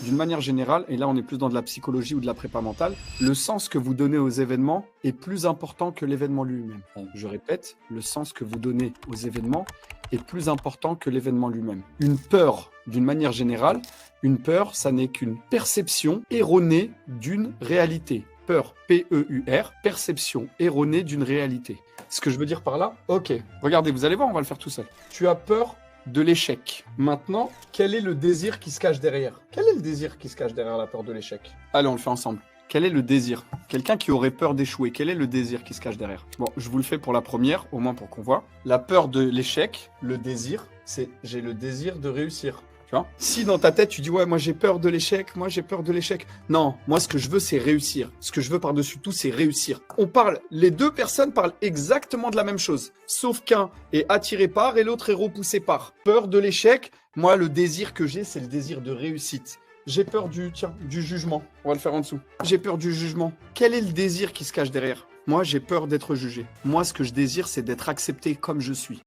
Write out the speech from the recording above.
D'une manière générale, et là on est plus dans de la psychologie ou de la prépa mentale, le sens que vous donnez aux événements est plus important que l'événement lui-même. Je répète, le sens que vous donnez aux événements est plus important que l'événement lui-même. Une peur, d'une manière générale, une peur, ça n'est qu'une perception erronée d'une réalité. Peur, P-E-U-R, perception erronée d'une réalité. Ce que je veux dire par là, ok, regardez, vous allez voir, on va le faire tout seul. Tu as peur de l'échec. Maintenant, quel est le désir qui se cache derrière? Quel est le désir qui se cache derrière la peur de l'échec? Allez, on le fait ensemble. Quel est le désir? Quelqu'un qui aurait peur d'échouer, quel est le désir qui se cache derrière? Bon, je vous le fais pour la première, au moins pour qu'on voit. La peur de l'échec, le désir, c'est j'ai le désir de réussir. Tu vois? Si dans ta tête, tu dis, ouais, moi j'ai peur de l'échec, moi j'ai peur de l'échec. Non, moi ce que je veux, c'est réussir. Ce que je veux par-dessus tout, c'est réussir. On parle, les deux personnes parlent exactement de la même chose. Sauf qu'un est attiré par et l'autre est repoussé par. Peur de l'échec, moi le désir que j'ai, c'est le désir de réussite. J'ai peur du jugement. On va le faire en dessous. J'ai peur du jugement. Quel est le désir qui se cache derrière? Moi, j'ai peur d'être jugé. Moi, ce que je désire, c'est d'être accepté comme je suis.